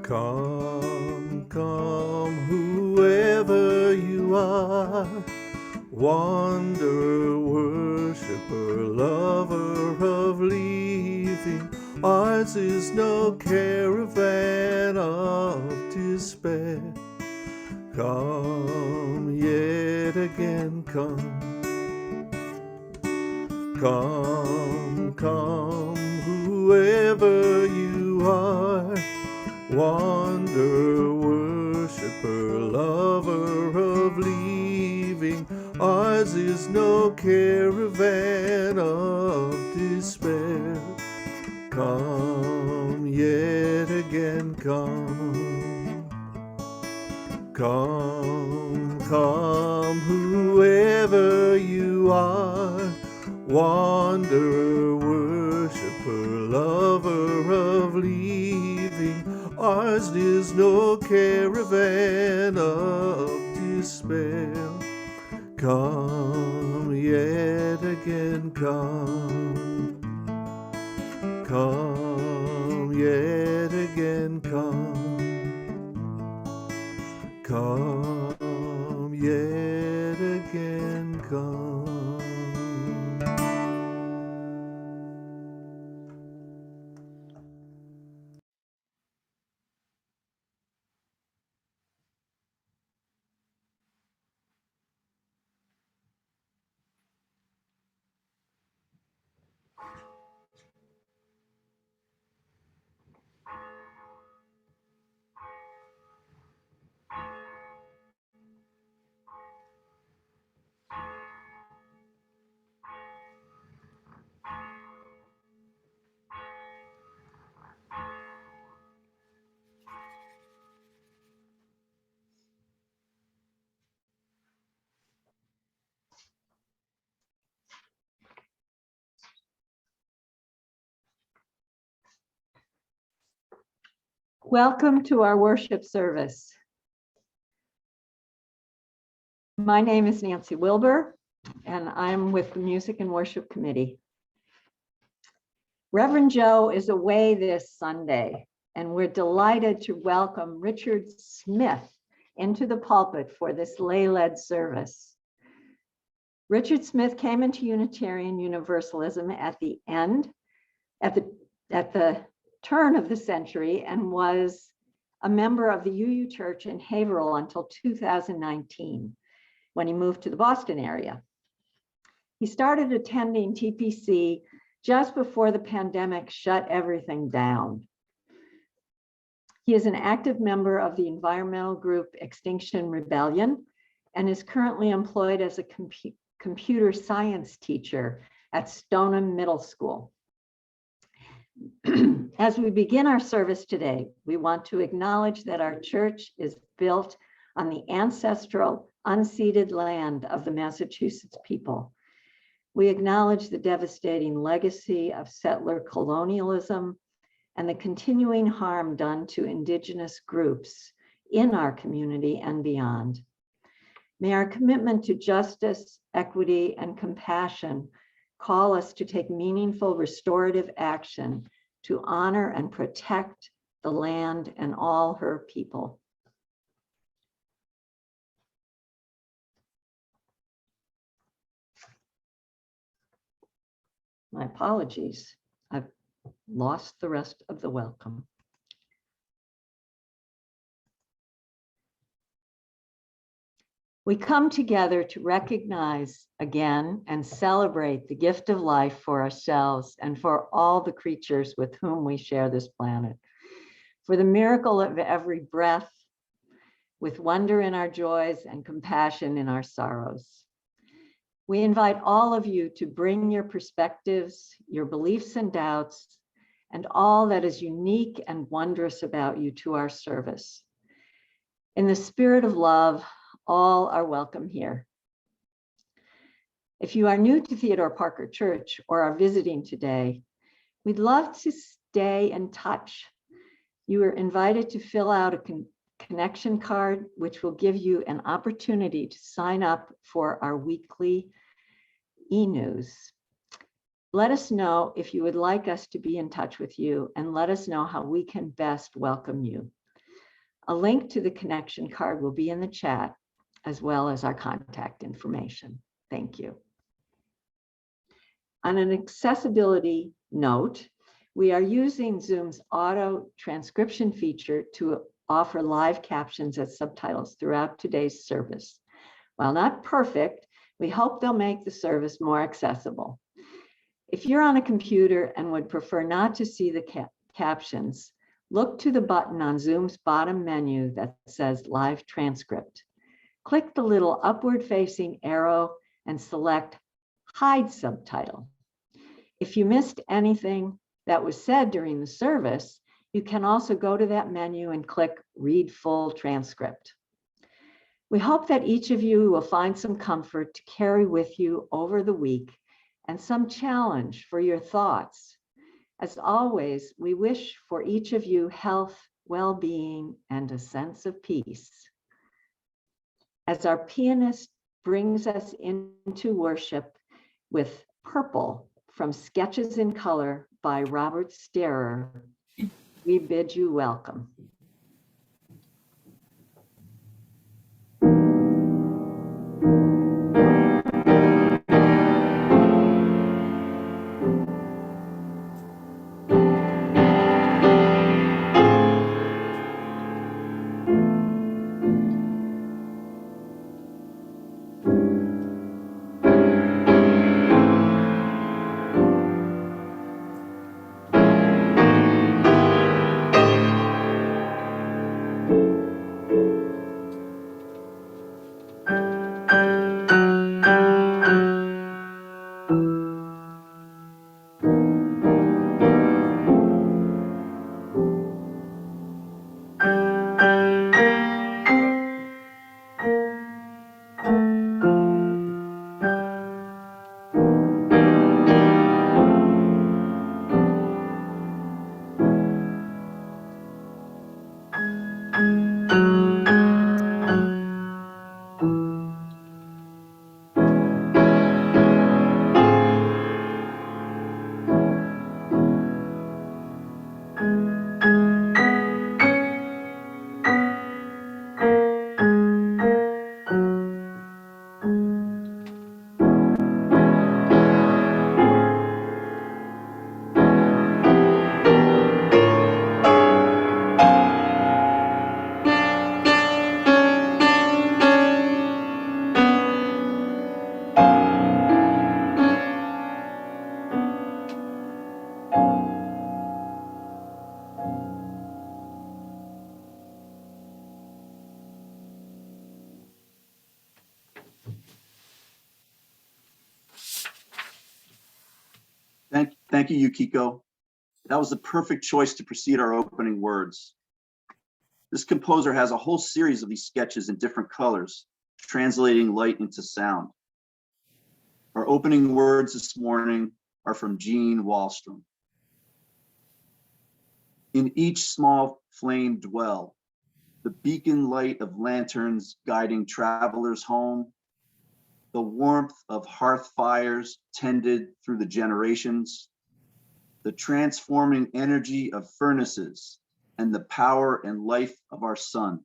Come, come, whoever you are, wanderer, worshiper, lover of leaving. Ours is no caravan of despair. Come, yet again come. Come, come, whoever you are, wanderer, worshiper, lover of leaving. Ours is no caravan of despair. Come, yet again come. Come, come, whoever you are, wanderer, worshiper, lover of leaving. Ours is no caravan of despair. Come, yet again come. Come, yet again come. Come, yet again come. Welcome to our worship service. My name is Nancy Wilbur, and I'm with the Music and Worship Committee. Reverend Joe is away this Sunday, and we're delighted to welcome Richard Smyth into the pulpit for this lay-led service. Richard Smyth came into Unitarian Universalism at the turn of the century and was a member of the UU Church in Haverhill until 2019, when he moved to the Boston area. He started attending TPC just before the pandemic shut everything down. He is an active member of the environmental group Extinction Rebellion and is currently employed as a computer science teacher at Stoneham Middle School. As we begin our service today, we want to acknowledge that our church is built on the ancestral, unceded land of the Massachusetts people. We acknowledge the devastating legacy of settler colonialism and the continuing harm done to Indigenous groups in our community and beyond. May our commitment to justice, equity, and compassion call us to take meaningful restorative action to honor and protect the land and all her people. My apologies. I've lost the rest of the welcome. We come together to recognize again and celebrate the gift of life for ourselves and for all the creatures with whom we share this planet. For the miracle of every breath, with wonder in our joys and compassion in our sorrows. We invite all of you to bring your perspectives, your beliefs and doubts, and all that is unique and wondrous about you to our service. In the spirit of love, all are welcome here. If you are new to Theodore Parker Church or are visiting today, we'd love to stay in touch. You are invited to fill out a connection card, which will give you an opportunity to sign up for our weekly e-news. Let us know if you would like us to be in touch with you, and let us know how we can best welcome you. A link to the connection card will be in the chat, as well as our contact information. Thank you. On an accessibility note, we are using Zoom's auto transcription feature to offer live captions as subtitles throughout today's service. While not perfect, we hope they'll make the service more accessible. If you're on a computer and would prefer not to see the captions, look to the button on Zoom's bottom menu that says Live Transcript. Click the little upward-facing arrow and select Hide Subtitle. If you missed anything that was said during the service, you can also go to that menu and click Read Full Transcript. We hope that each of you will find some comfort to carry with you over the week and some challenge for your thoughts. As always, we wish for each of you health, well-being, and a sense of peace. As our pianist brings us into worship with Purple from Sketches in Color by Robert Starer, we bid you welcome. Thank you, Yukiko. That was the perfect choice to precede our opening words. This composer has a whole series of these sketches in different colors, translating light into sound. Our opening words this morning are from Gene Wallstrom. In each small flame dwell, the beacon light of lanterns guiding travelers home, the warmth of hearth fires tended through the generations, the transforming energy of furnaces, and the power and life of our sun.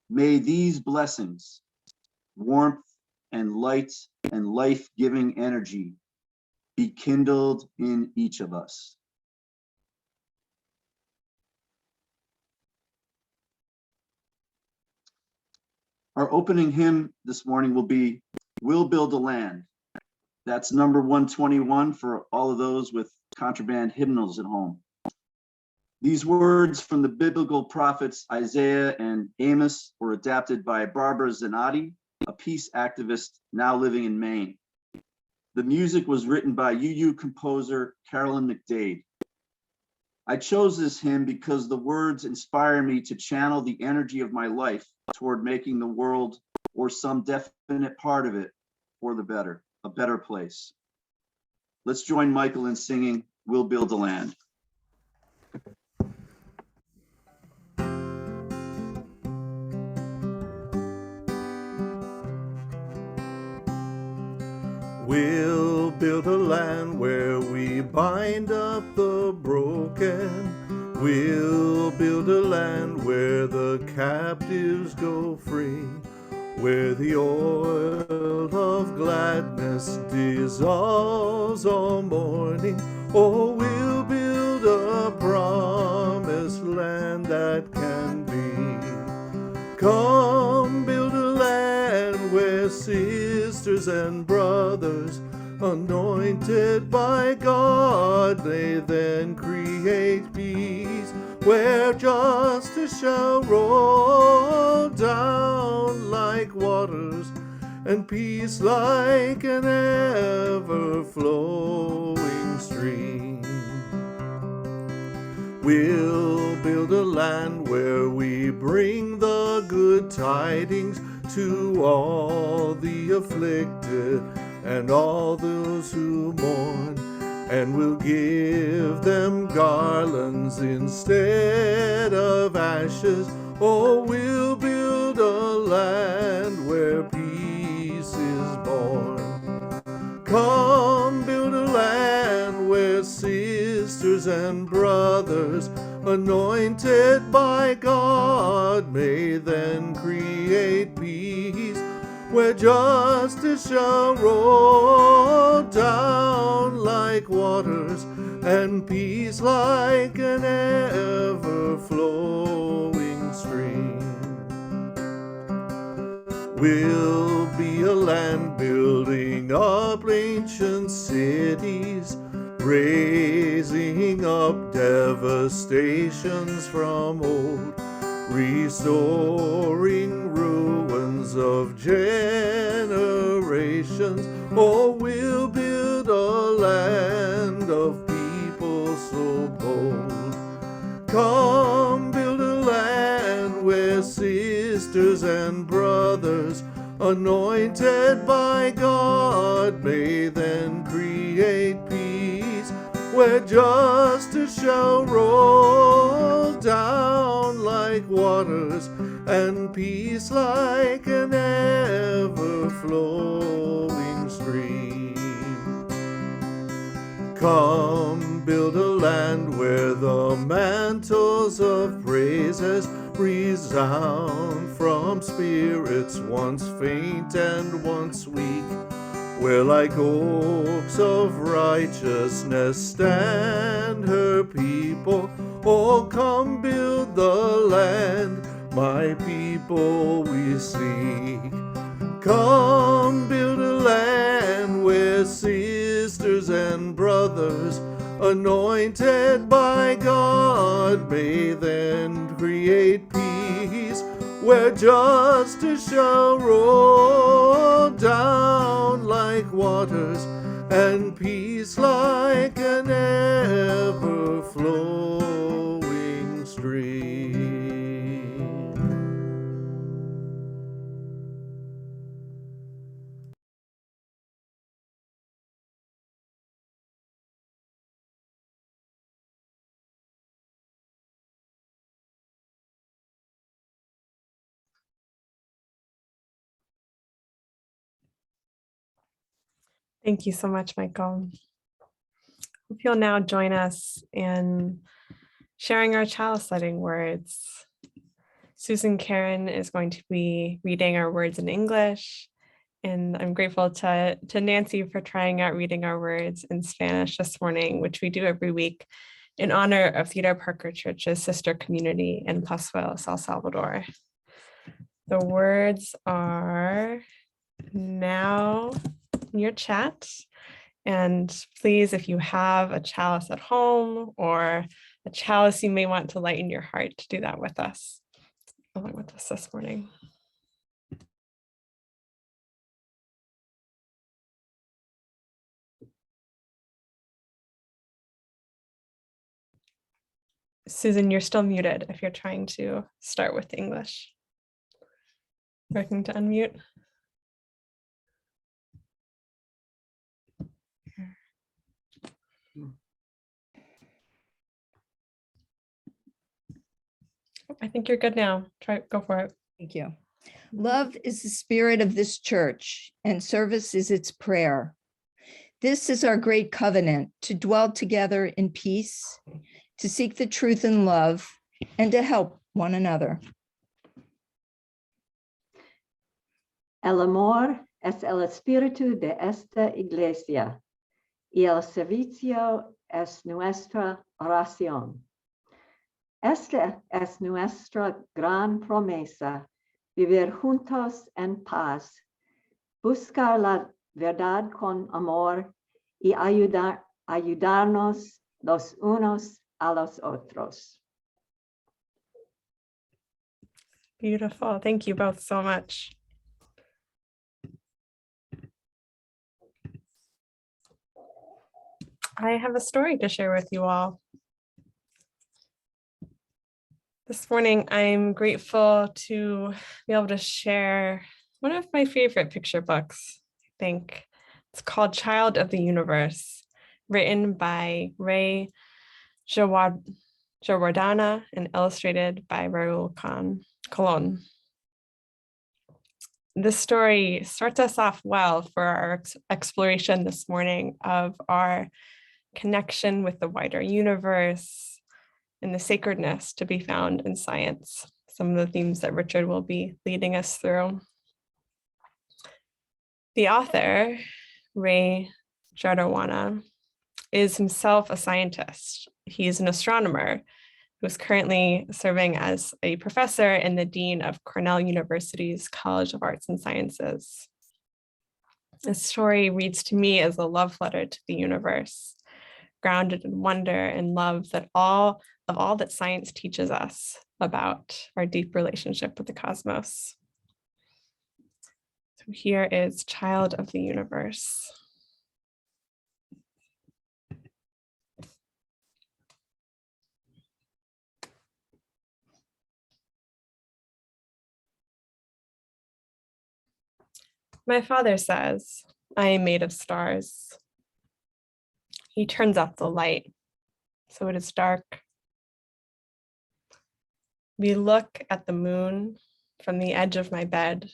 May these blessings, warmth and light and life-giving energy, be kindled in each of us. Our opening hymn this morning will be "We'll Build a Land." That's number 121 for all of those with contraband hymnals at home. These words from the biblical prophets Isaiah and Amos were adapted by Barbara Zanotti, a peace activist now living in Maine. The music was written by UU composer Carolyn McDade. I chose this hymn because the words inspire me to channel the energy of my life toward making the world, or some definite part of it, for the better, a better place. Let's join Michael in singing "We'll Build a Land." We'll build a land where we bind up the broken. We'll build a land where the captives go free, where the oil of gladness dissolves all mourning. Oh, we'll build a promised land that can be. Come, build a land where sisters and brothers, anointed by God, they then create peace, where justice shall roll down like waters, and peace like an ever-flowing stream. We'll build a land where we bring the good tidings to all the afflicted and all those who mourn, and we'll give them garlands instead of ashes. Oh, we'll build a land where peace is born. Come, build a land where sisters and brothers, anointed by God, may then create peace, where justice shall roll down like waters, and peace like an ever-flowing stream. We'll be a land building up ancient cities, raising up devastations from old, restoring ruins of generations. Oh, we'll build a land of people so bold. Come, build a land where sisters and brothers, anointed by God, may then create peace, where justice shall roll down like waters, and peace like an ever-flowing stream. Come, build a land where the mantles of praises resound from spirits once faint and once weak, where like oaks of righteousness stand her people. Oh, come build the land, my people we seek. Come build a land where sisters and brothers, anointed by God, may then create peace, where justice shall roll down like waters, and peace like an ever-flowing stream. Thank you so much, Michael. Hope you'll now join us in sharing our chalice lighting words. Susan Karen is going to be reading our words in English, and I'm grateful to Nancy for trying out reading our words in Spanish this morning, which we do every week in honor of Theodore Parker Church's sister community in Pazuelos, El Salvador. The words are now in your chat. And please, if you have a chalice at home or a chalice you may want to light in your heart, to do that with us, along with us this morning. Susan, you're still muted if you're trying to start with English. Working to unmute. I think you're good now. Go for it. Thank you. Love is the spirit of this church, and service is its prayer. This is our great covenant, to dwell together in peace, to seek the truth in love, and to help one another. El amor es el espíritu de esta iglesia, y el servicio es nuestra oración. Esta es nuestra gran promesa, vivir juntos en paz, buscar la verdad con amor y ayudarnos los unos a los otros. Beautiful. Thank you both so much. I have a story to share with you all. This morning, I'm grateful to be able to share one of my favorite picture books, I think. It's called Child of the Universe, written by Ray Jawardana and illustrated by Raul Colon. This story starts us off well for our exploration this morning of our connection with the wider universe and the sacredness to be found in science, some of the themes that Richard will be leading us through. The author, Ray Jawardana, is himself a scientist. He's an astronomer who's currently serving as a professor and the dean of Cornell University's College of Arts and Sciences. This story reads to me as a love letter to the universe, grounded in wonder and love that all that science teaches us about our deep relationship with the cosmos. So here is Child of the Universe. My father says, I am made of stars. He turns off the light, so it is dark. We look at the moon from the edge of my bed.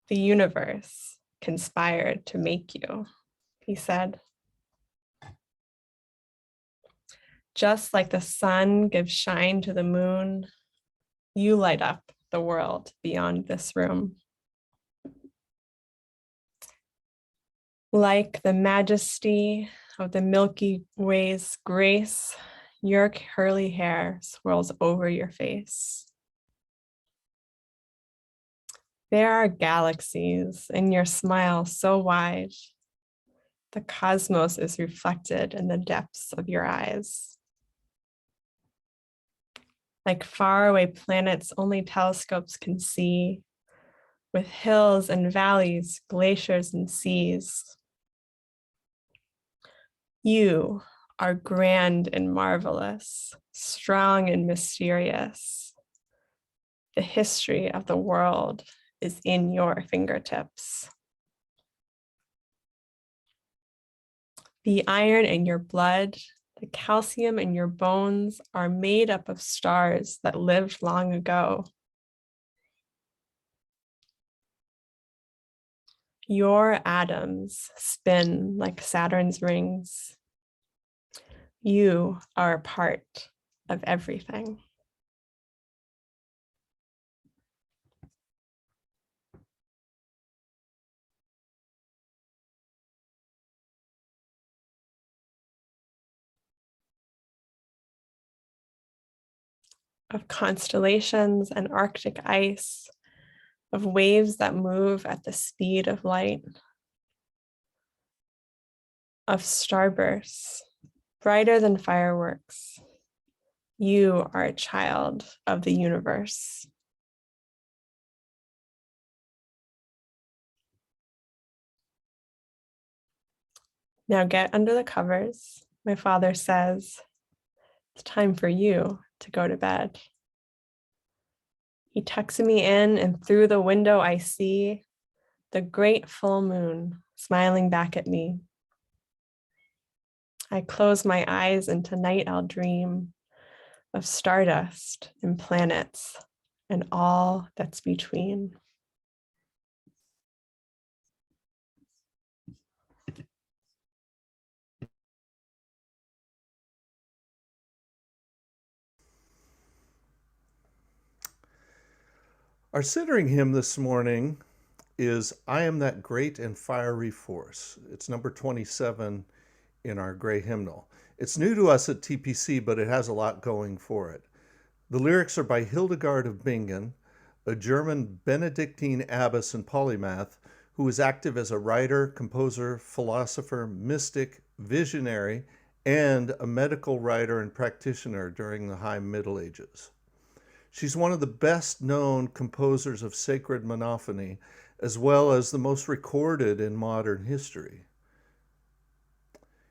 The universe conspired to make you, he said. Just like the sun gives shine to the moon, you light up the world beyond this room. Like the majesty of the Milky Way's grace, your curly hair swirls over your face. There are galaxies in your smile so wide. The cosmos is reflected in the depths of your eyes. Like faraway planets only telescopes can see, with hills and valleys, glaciers and seas. You are grand and marvelous, strong and mysterious. The history of the world is in your fingertips. The iron in your blood, the calcium in your bones are made up of stars that lived long ago. Your atoms spin like Saturn's rings. You are a part of everything. Of constellations and Arctic ice, of waves that move at the speed of light, of starbursts, brighter than fireworks. You are a child of the universe. Now get under the covers. My father says, it's time for you to go to bed. He tucks me in, and through the window I see the great full moon smiling back at me. I close my eyes, and tonight I'll dream of stardust and planets and all that's between. Our centering hymn this morning is I Am That Great and Fiery Force. It's number 27 in our gray hymnal. It's new to us at TPC, but it has a lot going for it. The lyrics are by Hildegard of Bingen, a German Benedictine abbess and polymath who was active as a writer, composer, philosopher, mystic, visionary, and a medical writer and practitioner during the High Middle Ages. She's one of the best known composers of sacred monophony, as well as the most recorded in modern history.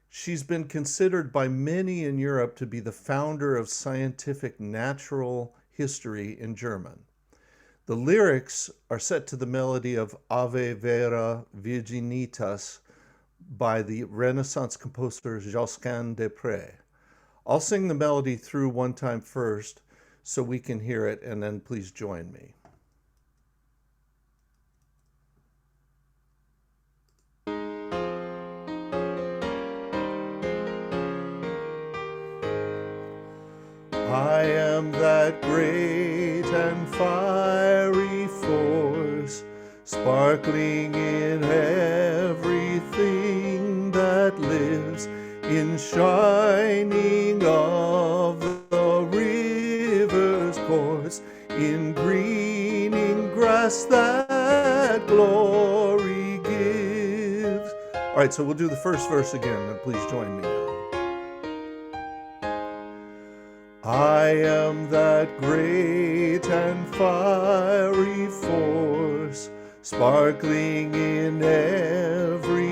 She's been considered by many in Europe to be the founder of scientific natural history in German. The lyrics are set to the melody of Ave Vera Virginitas by the Renaissance composer Josquin des Prez. I'll sing the melody through one time first so we can hear it, and then please join me. I am that great and fiery force, sparkling in everything that lives, in shining of the river's course, in greening grass that glory gives. All right, so we'll do the first verse again, and please join me now. I am that great and fiery force, sparkling in everything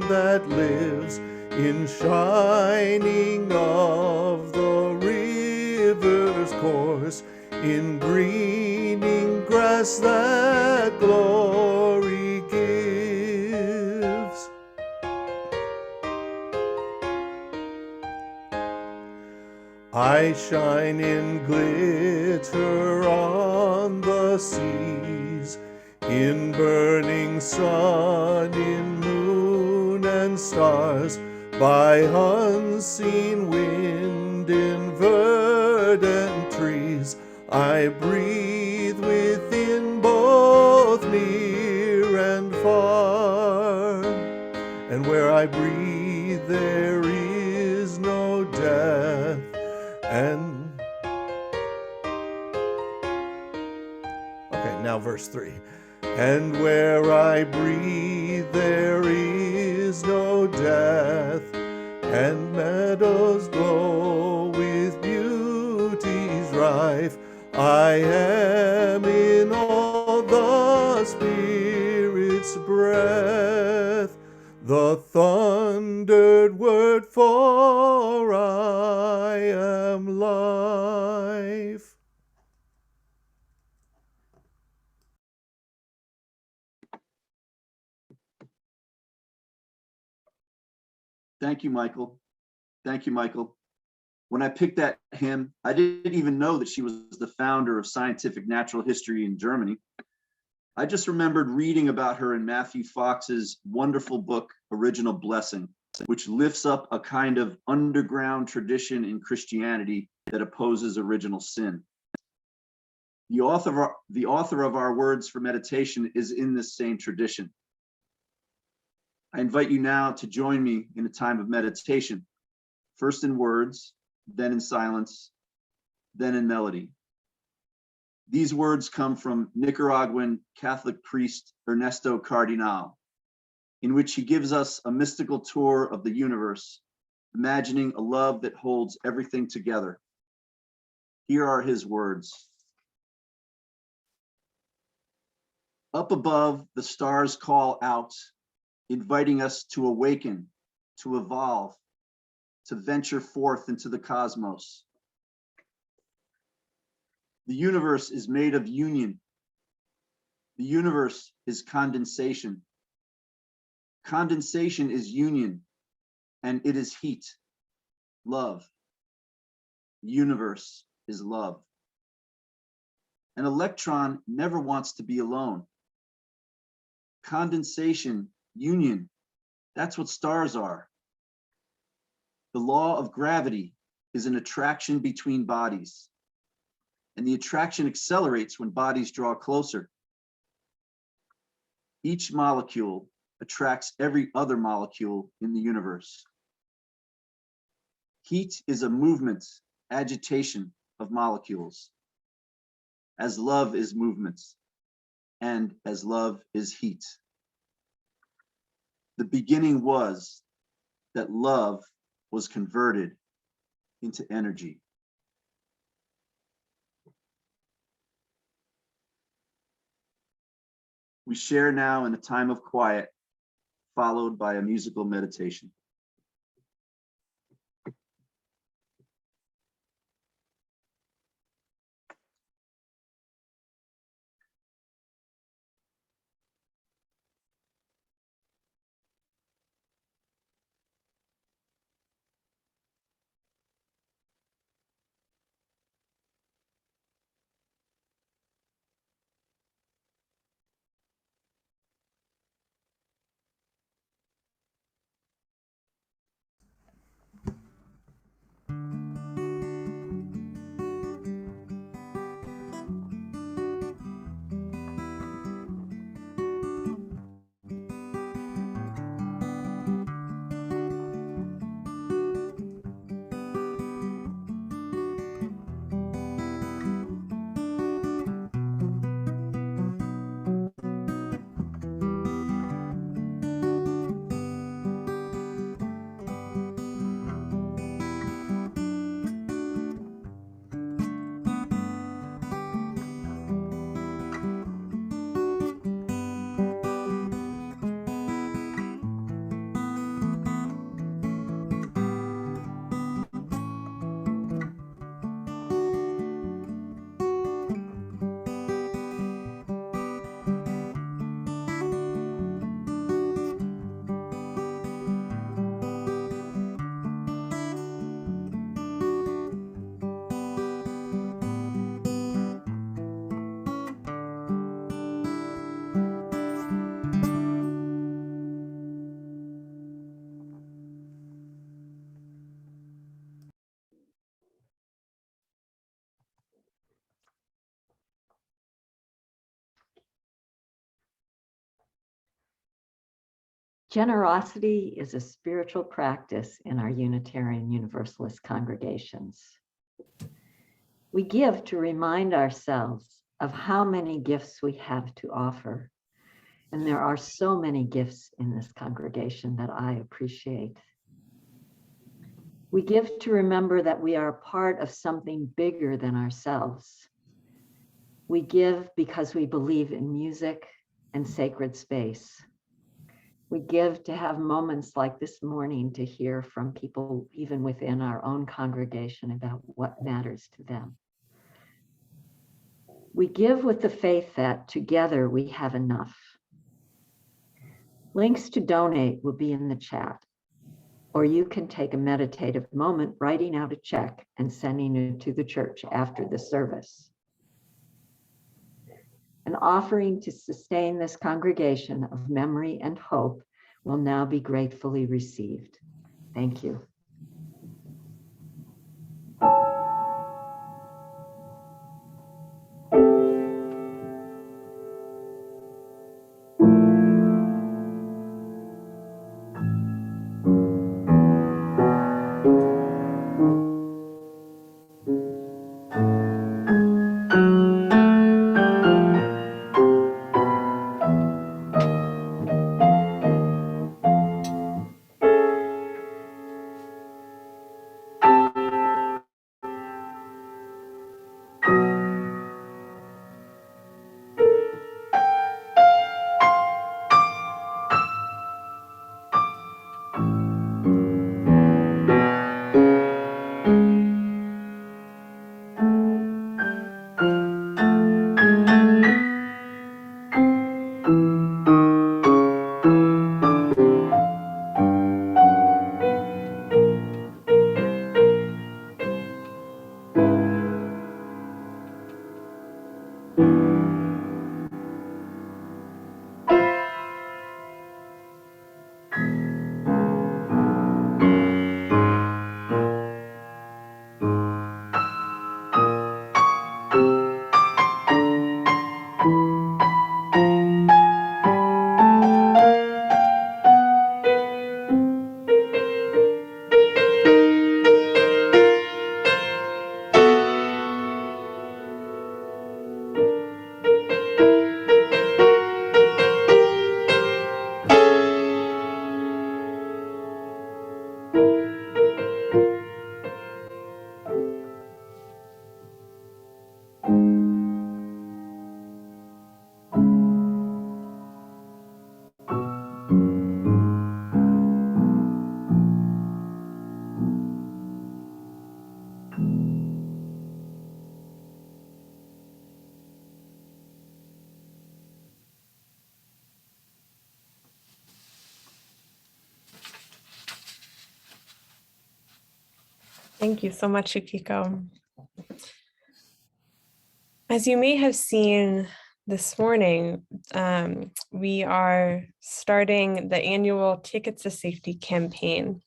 that lives, in shining of the river's course, in greening grass that glory gives. I shine in glitter on the seas, in burning sun, in moon and stars, by unseen wind, in verdant trees. I breathe within both near and far, and where I breathe there is no death. Okay, now verse 3. And where I breathe there is no death, and meadows glow with beauty's rife. I am in all the word, for I am life. Thank you, Michael. Thank you, Michael. When I picked that hymn, I didn't even know that she was the founder of scientific natural history in Germany. I just remembered reading about her in Matthew Fox's wonderful book, Original Blessing, which lifts up a kind of underground tradition in Christianity that opposes original sin. The author of our words for meditation is in this same tradition. I invite you now to join me in a time of meditation, first in words, then in silence, then in melody. These words come from Nicaraguan Catholic priest Ernesto Cardinal, in which he gives us a mystical tour of the universe, imagining a love that holds everything together. Here are his words. Up above, the stars call out, inviting us to awaken, to evolve, to venture forth into the cosmos. The universe is made of union. The universe is condensation. Condensation is union, and it is heat, love. The universe is love. An electron never wants to be alone. Condensation, union, that's what stars are. The law of gravity is an attraction between bodies, and the attraction accelerates when bodies draw closer. Each molecule attracts every other molecule in the universe. Heat is a movement, agitation of molecules, as love is movement, and as love is heat. The beginning was that love was converted into energy. We share now in a time of quiet, followed by a musical meditation. Generosity is a spiritual practice in our Unitarian Universalist congregations. We give to remind ourselves of how many gifts we have to offer. And there are so many gifts in this congregation that I appreciate. We give to remember that we are a part of something bigger than ourselves. We give because we believe in music and sacred space. We give to have moments like this morning to hear from people, even within our own congregation, about what matters to them. We give with the faith that together we have enough. Links to donate will be in the chat, or you can take a meditative moment writing out a check and sending it to the church after the service. An offering to sustain this congregation of memory and hope will now be gratefully received. Thank you. Thank you so much, Yukiko. As you may have seen this morning, we are starting the annual Tickets to Safety campaign.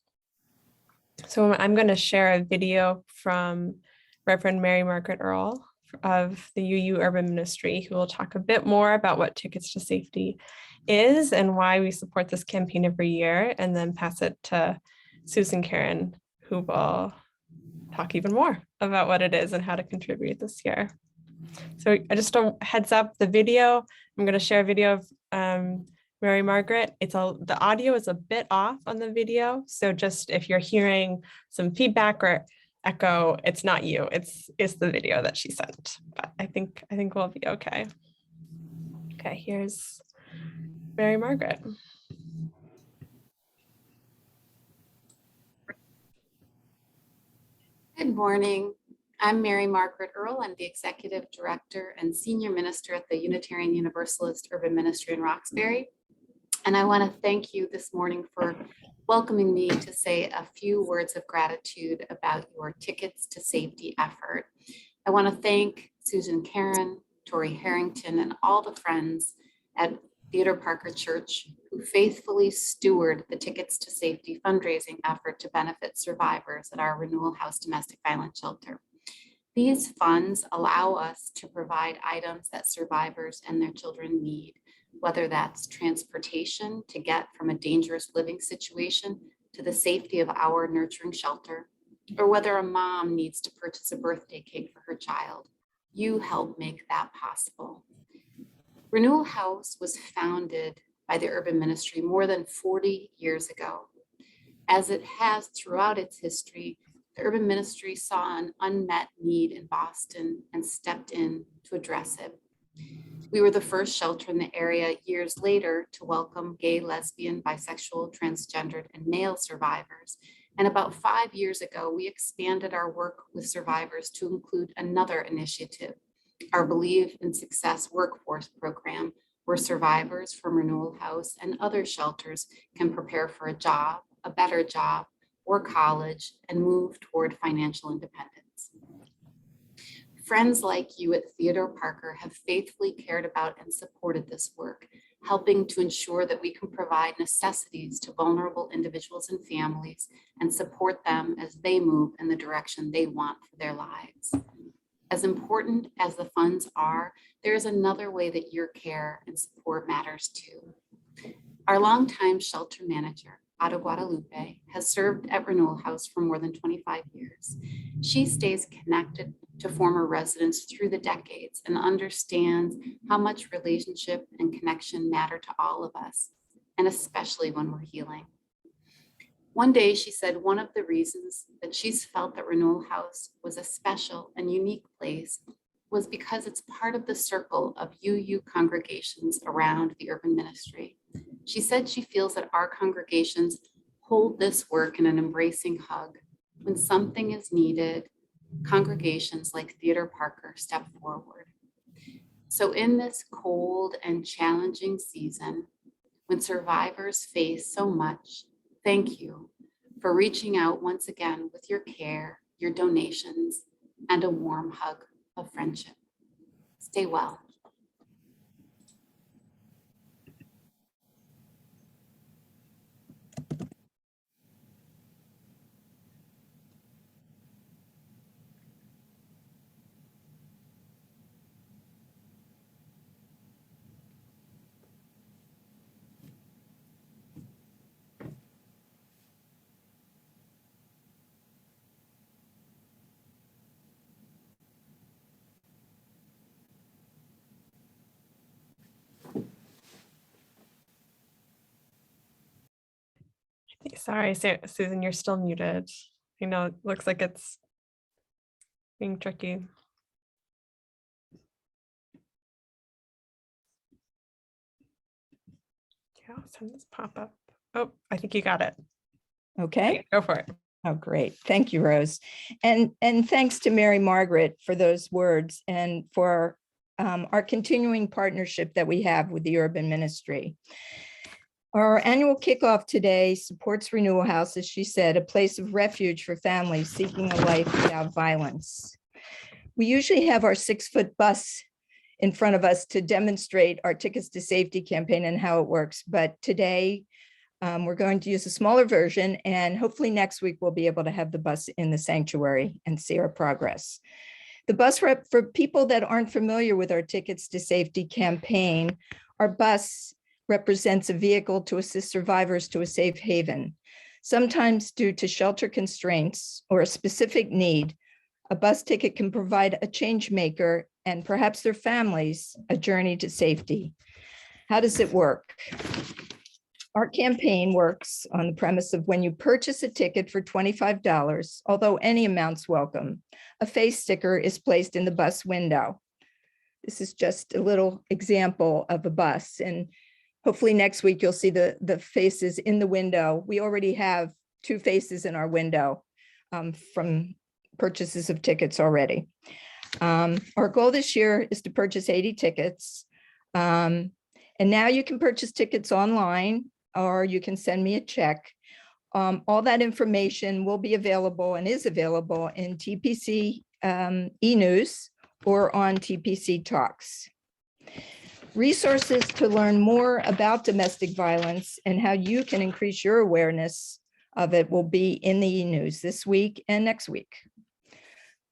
So I'm going to share a video from Reverend Mary Margaret Earl of the UU Urban Ministry, who will talk a bit more about what Tickets to Safety is and why we support this campaign every year, and then pass it to Susan Karen, who will talk even more about what it is and how to contribute this year. So I just a heads up, the video, I'm going to share a video of Mary Margaret. The audio is a bit off on the video. So just if you're hearing some feedback or echo, it's not you, it's the video that she sent. But I think we'll be okay. Okay, here's Mary Margaret. Good morning. I'm Mary Margaret Earl. I'm the Executive Director and Senior Minister at the Unitarian Universalist Urban Ministry in Roxbury. And I want to thank you this morning for welcoming me to say a few words of gratitude about your Tickets to Safety effort. I want to thank Susan Karen, Tori Harrington, and all the friends at Theodore Parker Church who faithfully steward the Tickets to Safety fundraising effort to benefit survivors at our Renewal House domestic violence shelter. These funds allow us to provide items that survivors and their children need, whether that's transportation to get from a dangerous living situation to the safety of our nurturing shelter, or whether a mom needs to purchase a birthday cake for her child. You help make that possible. Renewal House was founded by the Urban Ministry more than 40 years ago. As it has throughout its history, the Urban Ministry saw an unmet need in Boston and stepped in to address it. We were the first shelter in the area years later to welcome gay, lesbian, bisexual, transgendered, and male survivors. And about 5 years ago, we expanded our work with survivors to include another initiative, our Believe in Success workforce program, where survivors from Renewal House and other shelters can prepare for a job, a better job, or college, and move toward financial independence. Friends like you at Theodore Parker have faithfully cared about and supported this work, helping to ensure that we can provide necessities to vulnerable individuals and families and support them as they move in the direction they want for their lives. As important as the funds are, there is another way that your care and support matters too. Our longtime shelter manager, Ada Guadalupe, has served at Renewal House for more than 25 years. She stays connected to former residents through the decades and understands how much relationship and connection matter to all of us, and especially when we're healing. One day she said one of the reasons that she's felt that Renewal House was a special and unique place was because it's part of the circle of UU congregations around the urban ministry. She said she feels that our congregations hold this work in an embracing hug. When something is needed, congregations like Theodore Parker step forward. So in this cold and challenging season, when survivors face so much, thank you for reaching out once again with your care, your donations, and a warm hug of friendship. Stay well. Sorry, Susan, you're still muted. I know it looks like it's being tricky. Yeah, I'll send this pop up. Oh, I think you got it. Okay. Go for it. Oh, great. Thank you, Rose. And thanks to Mary Margaret for those words and for our continuing partnership that we have with the Urban Ministry. Our annual kickoff today supports Renewal House, as she said, a place of refuge for families seeking a life without violence. We usually have our 6-foot bus in front of us to demonstrate our Tickets to Safety campaign and how it works. But today, we're going to use a smaller version, and hopefully next week we'll be able to have the bus in the sanctuary and see our progress. The bus rep, for people that aren't familiar with our Tickets to Safety campaign, our bus represents a vehicle to assist survivors to a safe haven. Sometimes due to shelter constraints or a specific need, a bus ticket can provide a change maker and perhaps their families a journey to safety. How does it work? Our campaign works on the premise of when you purchase a ticket for $25, although any amount's welcome, a face sticker is placed in the bus window. This is just a little example of a bus, and hopefully next week you'll see the faces in the window. We already have 2 faces in our window from purchases of tickets already. Our goal this year is to purchase 80 tickets. And now you can purchase tickets online, or you can send me a check. All that information will be available and is available in TPC e-news or on TPC Talks. Resources to learn more about domestic violence and how you can increase your awareness of it will be in the e-news this week and next week.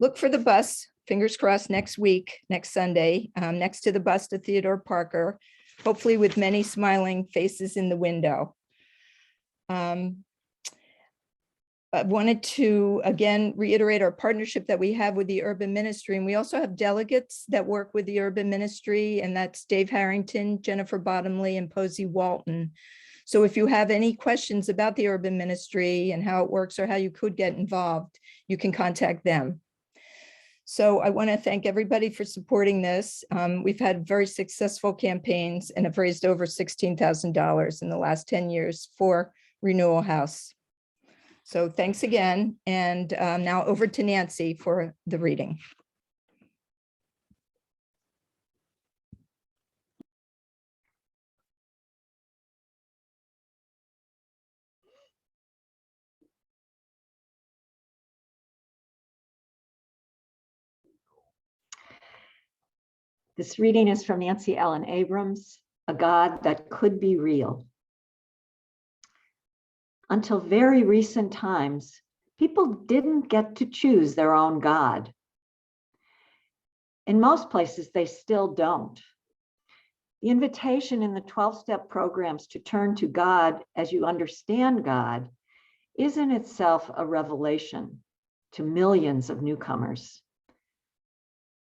Look for the bus, fingers crossed, next week, next Sunday, next to the bus to Theodore Parker, hopefully with many smiling faces in the window. I wanted to, again, reiterate our partnership that we have with the Urban Ministry. And we also have delegates that work with the Urban Ministry, and that's Dave Harrington, Jennifer Bottomley, and Posey Walton. So if you have any questions about the Urban Ministry and how it works or how you could get involved, you can contact them. So I want to thank everybody for supporting this. We've had very successful campaigns and have raised over $16,000 in the last 10 years for Renewal House. So thanks again. And now over to Nancy for the reading. This reading is from Nancy Ellen Abrams, A God That Could Be Real. Until very recent times, people didn't get to choose their own God. In most places, they still don't. The invitation in the 12-step programs to turn to God as you understand God is in itself a revelation to millions of newcomers.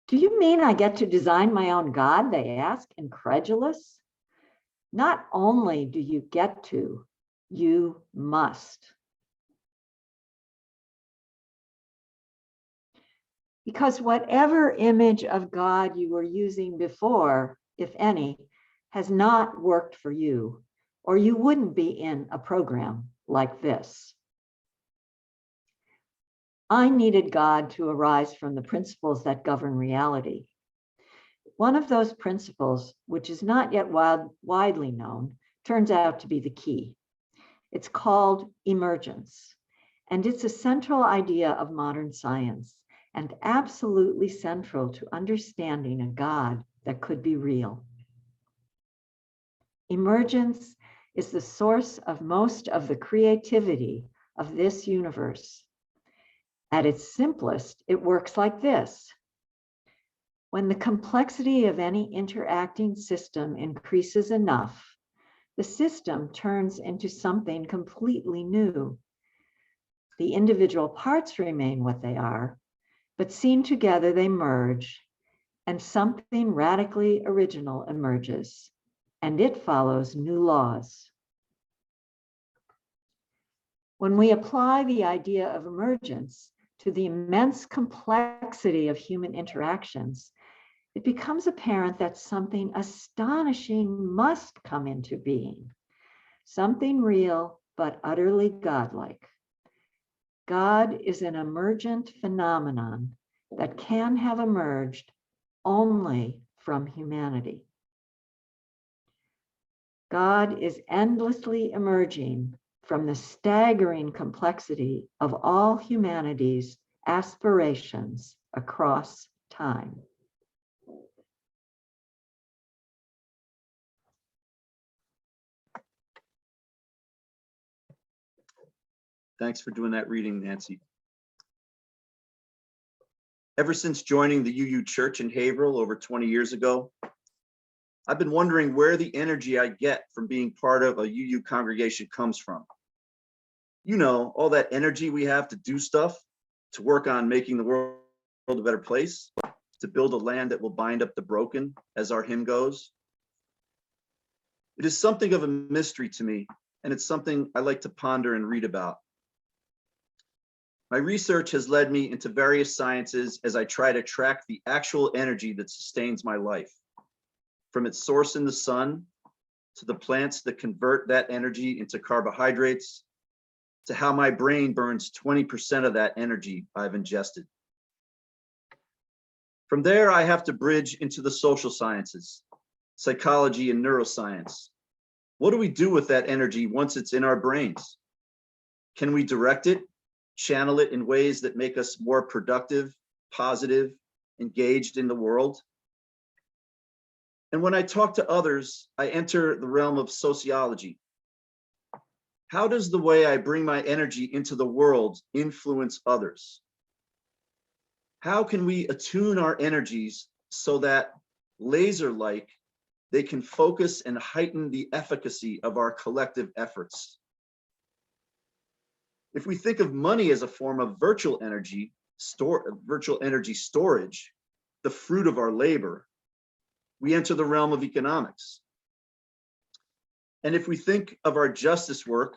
Do you mean I get to design my own God? They ask, incredulous. Not only do you get to, you must. Because whatever image of God you were using before, if any, has not worked for you, or you wouldn't be in a program like this. I needed God to arise from the principles that govern reality. One of those principles, which is not yet widely known, turns out to be the key. It's called emergence, and it's a central idea of modern science and absolutely central to understanding a God that could be real. Emergence is the source of most of the creativity of this universe. At its simplest, it works like this. When the complexity of any interacting system increases enough, the system turns into something completely new. The individual parts remain what they are, but seen together they merge, and something radically original emerges, and it follows new laws. When we apply the idea of emergence to the immense complexity of human interactions, it becomes apparent that something astonishing must come into being, something real but utterly godlike. God is an emergent phenomenon that can have emerged only from humanity. God is endlessly emerging from the staggering complexity of all humanity's aspirations across time. Thanks for doing that reading, Nancy. Ever since joining the UU Church in Haverhill over 20 years ago, I've been wondering where the energy I get from being part of a UU congregation comes from. You know, all that energy we have to do stuff, to work on making the world a better place, to build a land that will bind up the broken, as our hymn goes. It is something of a mystery to me, and it's something I like to ponder and read about. My research has led me into various sciences as I try to track the actual energy that sustains my life, from its source in the sun, to the plants that convert that energy into carbohydrates, to how my brain burns 20% of that energy I've ingested. From there, I have to bridge into the social sciences, psychology and neuroscience. What do we do with that energy once it's in our brains? Can we direct it, channel it in ways that make us more productive, positive, engaged in the world? And when I talk to others, I enter the realm of sociology. How does the way I bring my energy into the world influence others? How can we attune our energies so that, laser-like, they can focus and heighten the efficacy of our collective efforts? If we think of money as a form of virtual energy storage, the fruit of our labor, we enter the realm of economics. And if we think of our justice work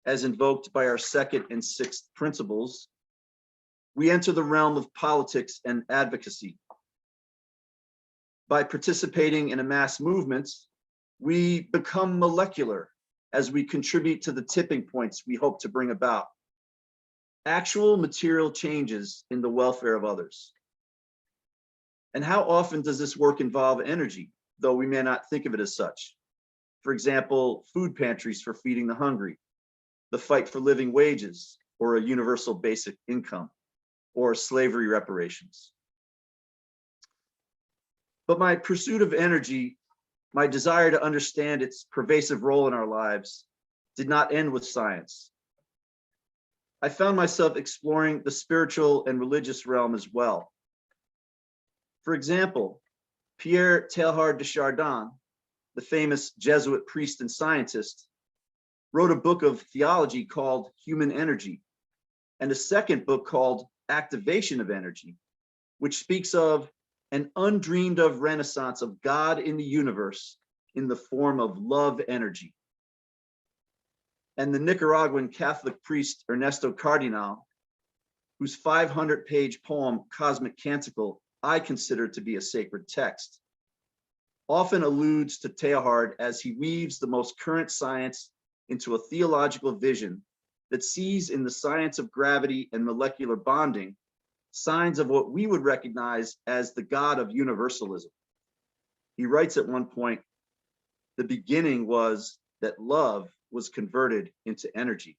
as invoked by our second and sixth principles, we enter the realm of politics and advocacy. By participating in a mass movement, we become molecular as we contribute to the tipping points we hope to bring about. Actual material changes in the welfare of others. And how often does this work involve energy, though we may not think of it as such? For example, food pantries for feeding the hungry, the fight for living wages, or a universal basic income, or slavery reparations. But my pursuit of energy, my desire to understand its pervasive role in our lives, did not end with science. I found myself exploring the spiritual and religious realm as well. For example, Pierre Teilhard de Chardin, the famous Jesuit priest and scientist, wrote a book of theology called Human Energy, and a second book called Activation of Energy, which speaks of an undreamed of renaissance of God in the universe in the form of love energy. And the Nicaraguan Catholic priest Ernesto Cardinal, whose 500-page poem Cosmic Canticle I consider to be a sacred text, often alludes to Teilhard as he weaves the most current science into a theological vision that sees in the science of gravity and molecular bonding signs of what we would recognize as the God of universalism. He writes at one point, the beginning was that love was converted into energy.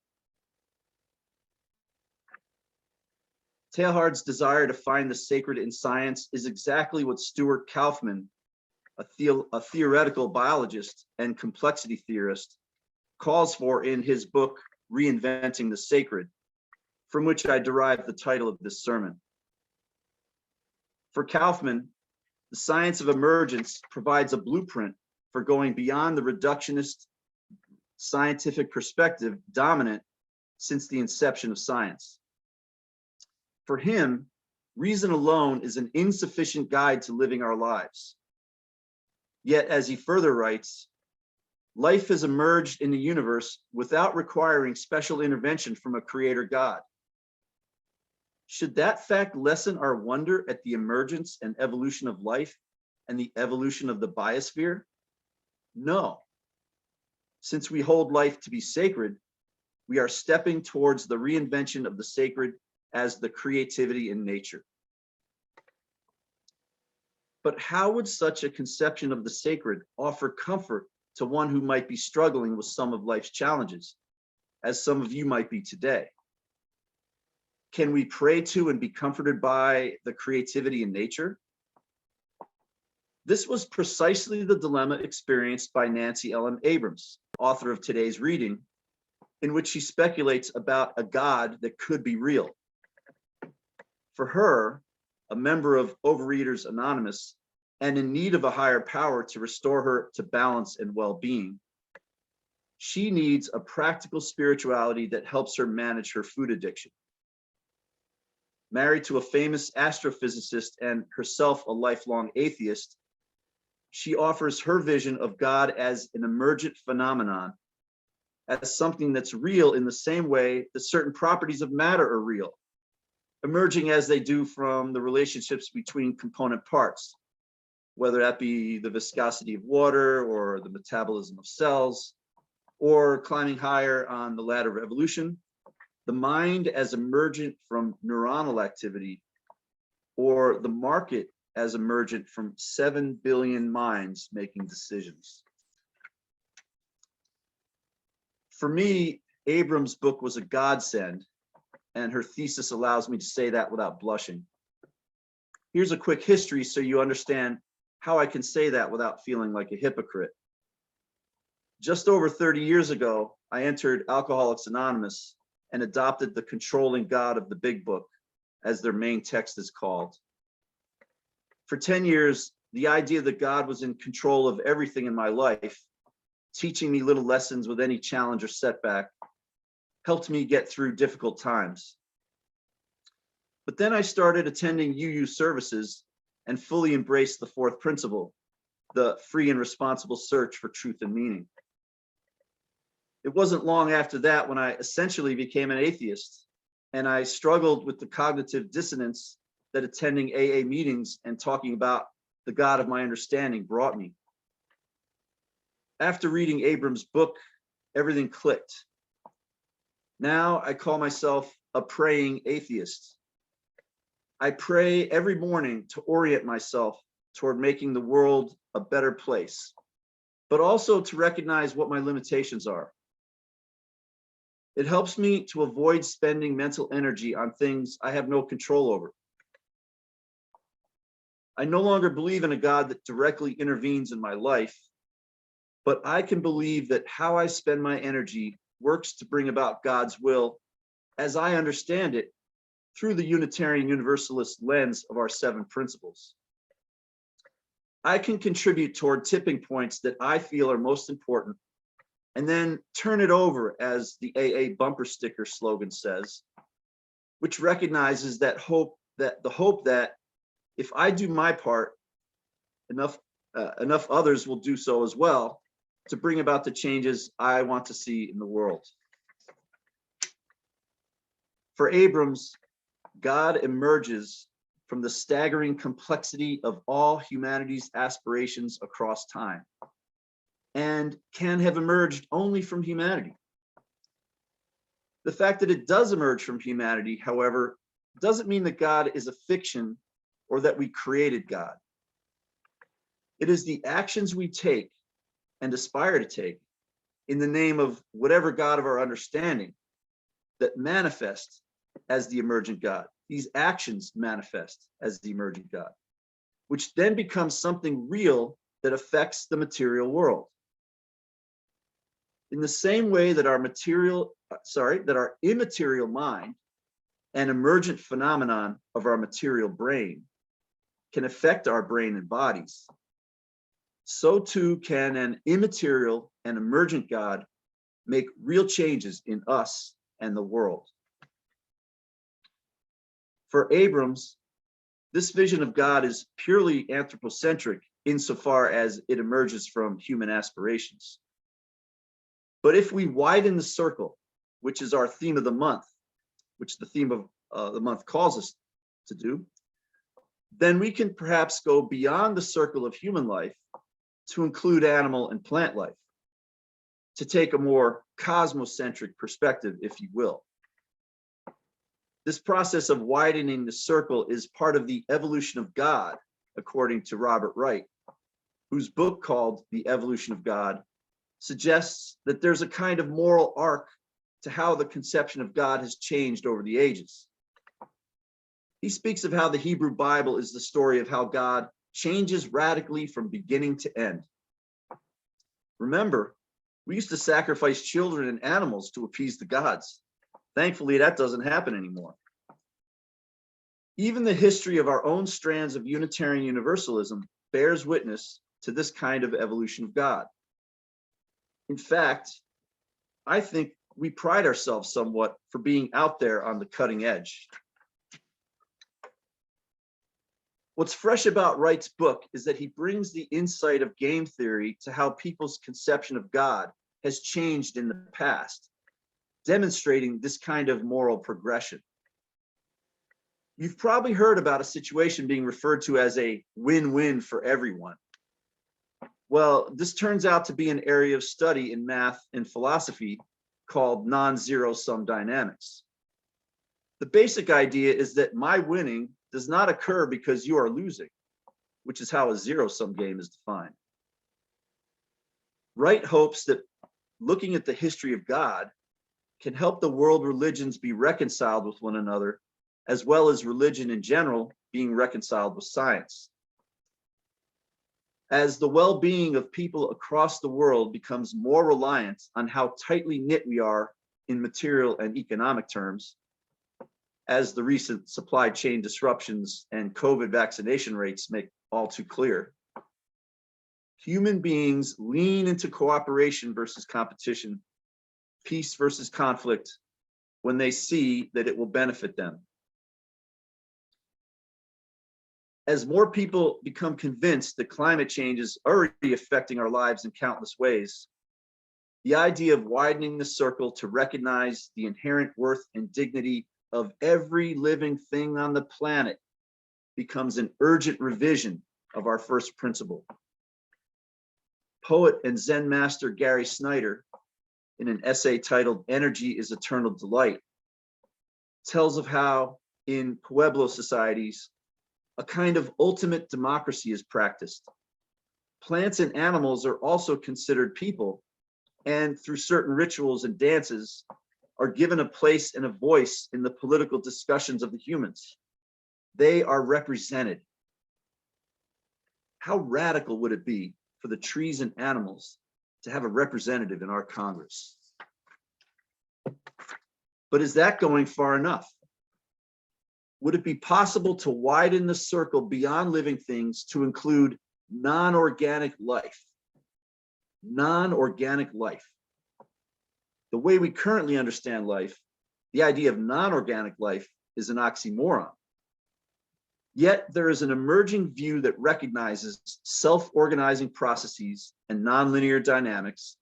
Teilhard's desire to find the sacred in science is exactly what Stuart Kauffman, a theoretical biologist and complexity theorist, calls for in his book, Reinventing the Sacred, from which I derive the title of this sermon. For Kauffman, the science of emergence provides a blueprint for going beyond the reductionist scientific perspective dominant since the inception of science. For him, reason alone is an insufficient guide to living our lives. Yet, as he further writes, life has emerged in the universe without requiring special intervention from a creator God. Should that fact lessen our wonder at the emergence and evolution of life and the evolution of the biosphere? No. Since we hold life to be sacred, we are stepping towards the reinvention of the sacred as the creativity in nature. But how would such a conception of the sacred offer comfort to one who might be struggling with some of life's challenges, as some of you might be today? Can we pray to and be comforted by the creativity in nature? This was precisely the dilemma experienced by Nancy Ellen Abrams, author of today's reading, in which she speculates about a God that could be real. For her, a member of Overeaters Anonymous, and in need of a higher power to restore her to balance and well-being, she needs a practical spirituality that helps her manage her food addiction. Married to a famous astrophysicist and herself a lifelong atheist, she offers her vision of God as an emergent phenomenon, as something that's real in the same way that certain properties of matter are real, emerging as they do from the relationships between component parts, whether that be the viscosity of water or the metabolism of cells, or climbing higher on the ladder of evolution, the mind as emergent from neuronal activity, or the market as emergent from 7 billion minds making decisions. For me, Abrams' book was a godsend, and her thesis allows me to say that without blushing. Here's a quick history so you understand how I can say that without feeling like a hypocrite. Just over 30 years ago, I entered Alcoholics Anonymous and adopted the controlling God of the Big Book, as their main text is called. For 10 years, the idea that God was in control of everything in my life, teaching me little lessons with any challenge or setback, helped me get through difficult times. But then I started attending UU services and fully embraced the fourth principle, the free and responsible search for truth and meaning. It wasn't long after that when I essentially became an atheist and I struggled with the cognitive dissonance that attending AA meetings and talking about the God of my understanding brought me. After reading Abram's book, everything clicked. Now I call myself a praying atheist. I pray every morning to orient myself toward making the world a better place, but also to recognize what my limitations are. It helps me to avoid spending mental energy on things I have no control over. I no longer believe in a God that directly intervenes in my life, but I can believe that how I spend my energy works to bring about God's will, as I understand it, through the Unitarian Universalist lens of our 7 principles. I can contribute toward tipping points that I feel are most important, and then turn it over, as the AA bumper sticker slogan says, which recognizes that the hope that if I do my part, enough others will do so as well to bring about the changes I want to see in the world. For Abrams, God emerges from the staggering complexity of all humanity's aspirations across time, and can have emerged only from humanity. The fact that it does emerge from humanity, however, doesn't mean that God is a fiction or that we created God. It is the actions we take and aspire to take in the name of whatever God of our understanding that manifest as the emergent God. These actions manifest as the emergent God, which then becomes something real that affects the material world. In the same way that our immaterial mind and emergent phenomenon of our material brain can affect our brain and bodies, so too can an immaterial and emergent God make real changes in us and the world. For Abrams, this vision of God is purely anthropocentric insofar as it emerges from human aspirations. But if we widen the circle, which is our theme of the month, which the theme of the month calls us to do, then we can perhaps go beyond the circle of human life to include animal and plant life, to take a more cosmocentric perspective, if you will. This process of widening the circle is part of the evolution of God, according to Robert Wright, whose book called The Evolution of God suggests that there's a kind of moral arc to how the conception of God has changed over the ages. He speaks of how the Hebrew Bible is the story of how God changes radically from beginning to end. Remember, we used to sacrifice children and animals to appease the gods. Thankfully, that doesn't happen anymore. Even the history of our own strands of Unitarian Universalism bears witness to this kind of evolution of God. In fact, I think we pride ourselves somewhat for being out there on the cutting edge. What's fresh about Wright's book is that he brings the insight of game theory to how people's conception of God has changed in the past, demonstrating this kind of moral progression. You've probably heard about a situation being referred to as a win-win for everyone. Well, this turns out to be an area of study in math and philosophy called non-zero-sum dynamics. The basic idea is that my winning does not occur because you are losing, which is how a zero-sum game is defined. Wright hopes that looking at the history of God can help the world religions be reconciled with one another, as well as religion in general being reconciled with science. As the well-being of people across the world becomes more reliant on how tightly knit we are in material and economic terms, as the recent supply chain disruptions and COVID vaccination rates make all too clear, human beings lean into cooperation versus competition, peace versus conflict, when they see that it will benefit them. As more people become convinced that climate change is already affecting our lives in countless ways, the idea of widening the circle to recognize the inherent worth and dignity of every living thing on the planet becomes an urgent revision of our first principle. Poet and Zen master Gary Snyder, in an essay titled "Energy is Eternal Delight," tells of how in Pueblo societies, a kind of ultimate democracy is practiced. Plants and animals are also considered people, and through certain rituals and dances, are given a place and a voice in the political discussions of the humans. They are represented. How radical would it be for the trees and animals to have a representative in our Congress? But is that going far enough? Would it be possible to widen the circle beyond living things to include non-organic life? Non-organic life. The way we currently understand life, the idea of non-organic life is an oxymoron. Yet there is an emerging view that recognizes self-organizing processes and nonlinear dynamics.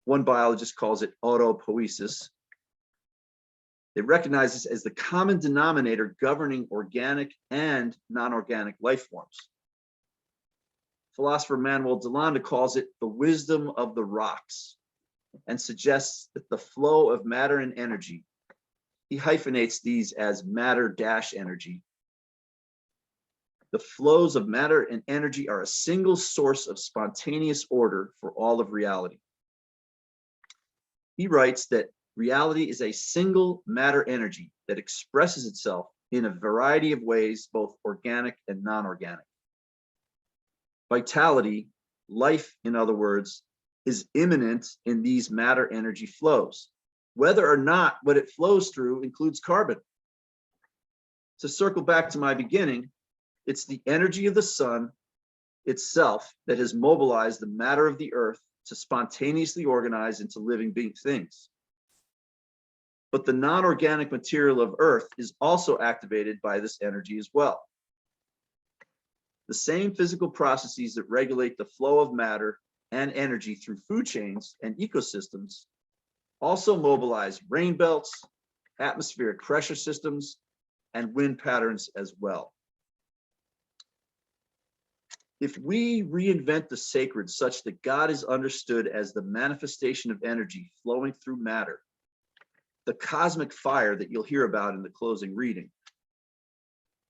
One biologist calls it autopoiesis. It recognizes as the common denominator governing organic and non-organic life forms. Philosopher Manuel Delanda calls it the wisdom of the rocks and suggests that the flow of matter and energy, he hyphenates these as matter-energy. The flows of matter and energy are a single source of spontaneous order for all of reality. He writes that reality is a single matter energy that expresses itself in a variety of ways, both organic and non-organic. Vitality, life, in other words, is immanent in these matter energy flows, whether or not what it flows through includes carbon. To circle back to my beginning, it's the energy of the sun itself that has mobilized the matter of the earth to spontaneously organize into living things. But the non-organic material of earth is also activated by this energy as well. The same physical processes that regulate the flow of matter and energy through food chains and ecosystems also mobilize rain belts, atmospheric pressure systems, and wind patterns as well. If we reinvent the sacred such that God is understood as the manifestation of energy flowing through matter, the cosmic fire that you'll hear about in the closing reading,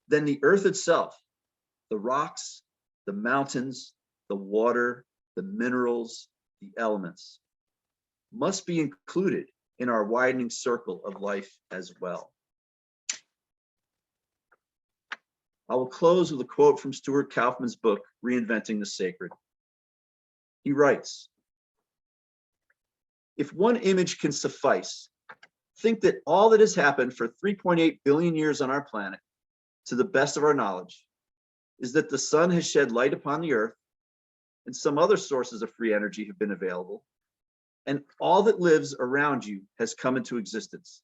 then the earth itself, the rocks, the mountains, the water, the minerals, the elements, must be included in our widening circle of life as well. I will close with a quote from Stuart Kaufman's book, Reinventing the Sacred. He writes, "If one image can suffice, think that all that has happened for 3.8 billion years on our planet, to the best of our knowledge, is that the sun has shed light upon the earth, and some other sources of free energy have been available, and all that lives around you has come into existence,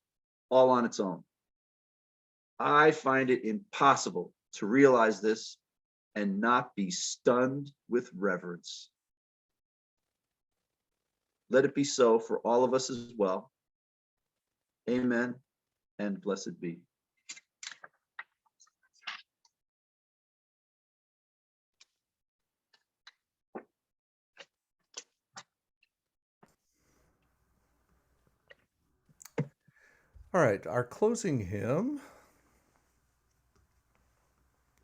all on its own. I find it impossible to realize this and not be stunned with reverence. Let it be so for all of us as well. Amen and blessed be." All right, our closing hymn.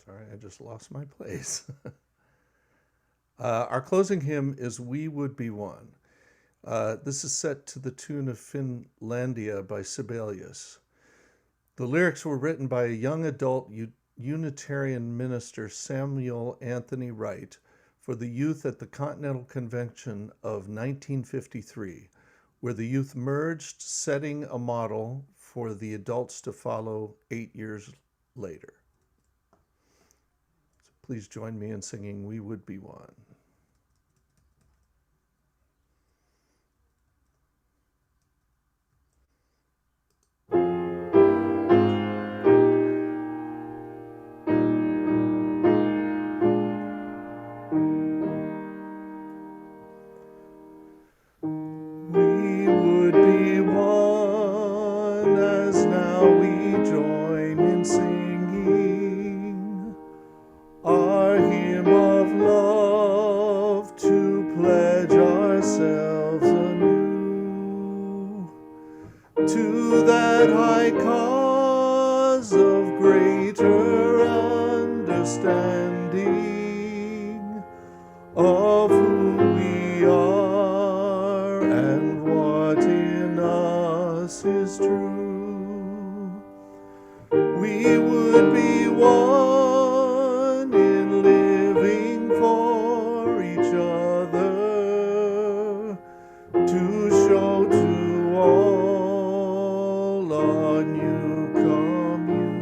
Sorry, I just lost my place. Our closing hymn is "We Would Be One." This is set to the tune of Finlandia by Sibelius. The lyrics were written by a young adult Unitarian minister, Samuel Anthony Wright, for the youth at the Continental Convention of 1953, where the youth merged, setting a model for the adults to follow 8 years later. So please join me in singing "We Would Be One." We would be one as now we understanding of who we are and what in us is true. We would be one in living for each other, to show to all a new community.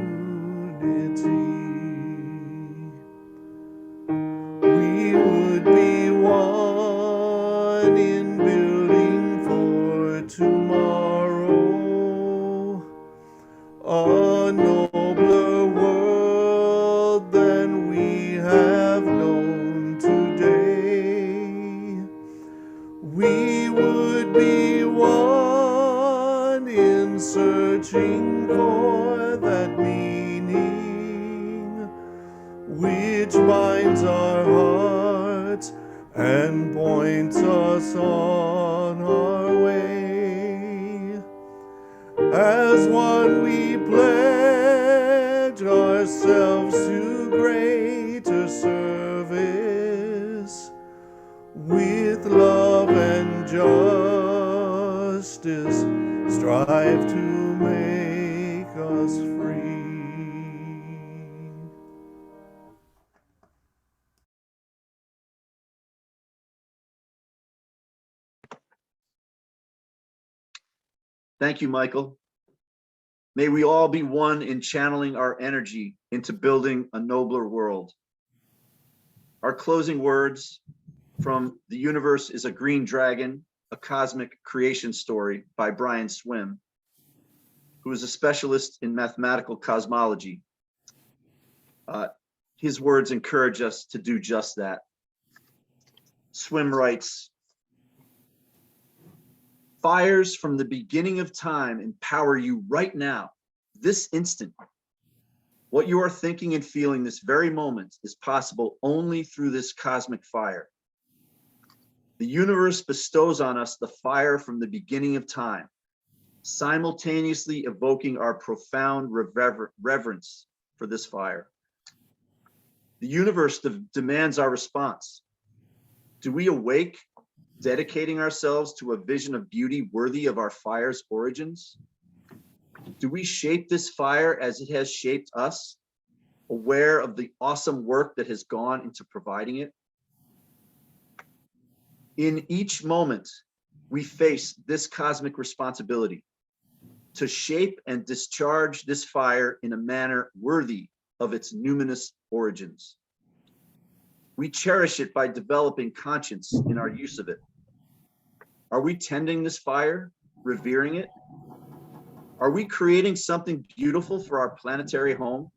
We would be one in building for tomorrow, a nobler world than we have known today. We would be one in searching for that meaning which binds our hearts and points us on our way. As one we pledge ourselves to greater service, with love and justice, strive to make us free. Thank you, Michael. May we all be one in channeling our energy into building a nobler world. Our closing words from The Universe is a Green Dragon, a Cosmic Creation Story by Brian Swim, who is a specialist in mathematical cosmology. His words encourage us to do just that. Swim writes, "Fires from the beginning of time empower you right now, this instant. What you are thinking and feeling this very moment is possible only through this cosmic fire. The universe bestows on us the fire from the beginning of time, simultaneously evoking our profound reverence for this fire. The universe demands our response. Do we awake, dedicating ourselves to a vision of beauty worthy of our fire's origins? Do we shape this fire as it has shaped us, aware of the awesome work that has gone into providing it? In each moment, we face this cosmic responsibility to shape and discharge this fire in a manner worthy of its numinous origins. We cherish it by developing conscience in our use of it. Are we tending this fire, revering it? Are we creating something beautiful for our planetary home?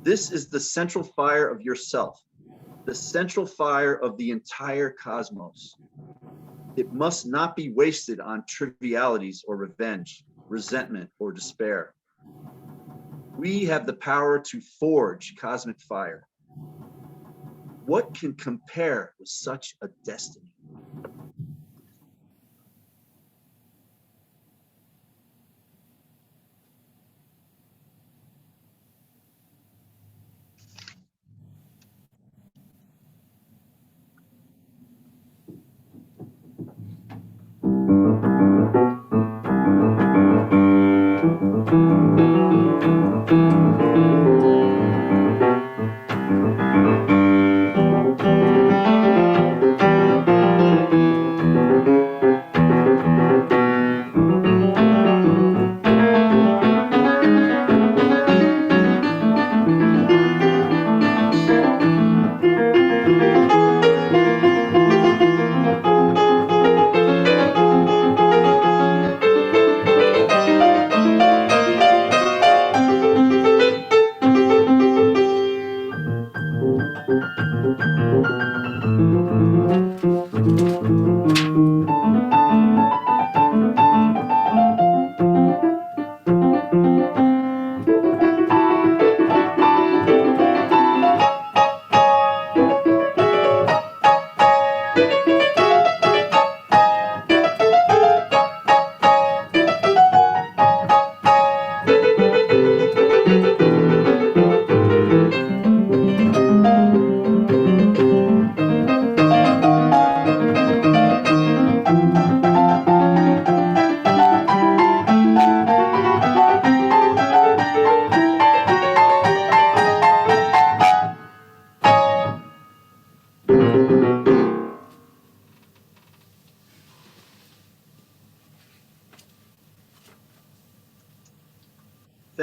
This is the central fire of yourself, the central fire of the entire cosmos. It must not be wasted on trivialities or revenge, resentment or despair. We have the power to forge cosmic fire. What can compare with such a destiny?"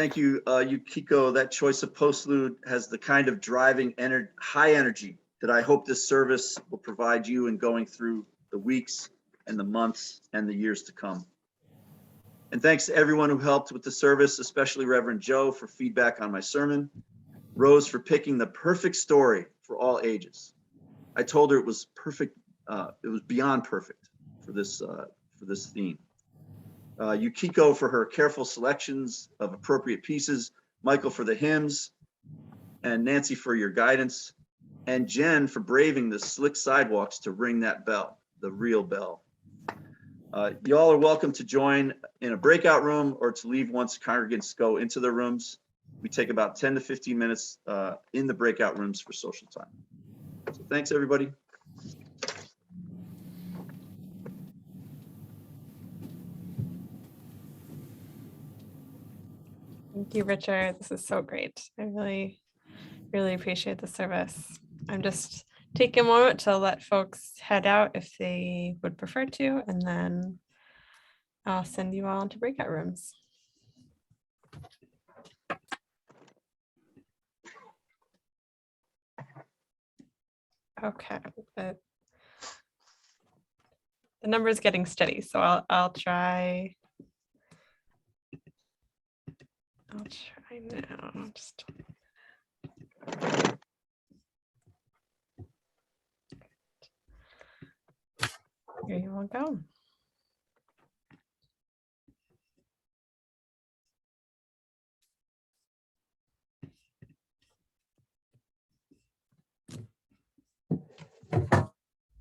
Thank you, Yukiko. That choice of postlude has the kind of driving high energy that I hope this service will provide you in going through the weeks and the months and the years to come. And thanks to everyone who helped with the service, especially Reverend Joe for feedback on my sermon, Rose for picking the perfect story for all ages. I told her it was perfect. It was beyond perfect for this theme. Yukiko for her careful selections of appropriate pieces, Michael for the hymns, and Nancy for your guidance, and Jen for braving the slick sidewalks to ring that bell, the real bell. Y'all are welcome to join in a breakout room or to leave once congregants go into their rooms. We take about 10 to 15 minutes in the breakout rooms for social time. So thanks, everybody. Thank you, Richard. This is so great. I really, really appreciate the service. I'm just taking a moment to let folks head out if they would prefer to, and then I'll send you all into breakout rooms. Okay, the number is getting steady, so I'll try. I'll try now. Just here you will go.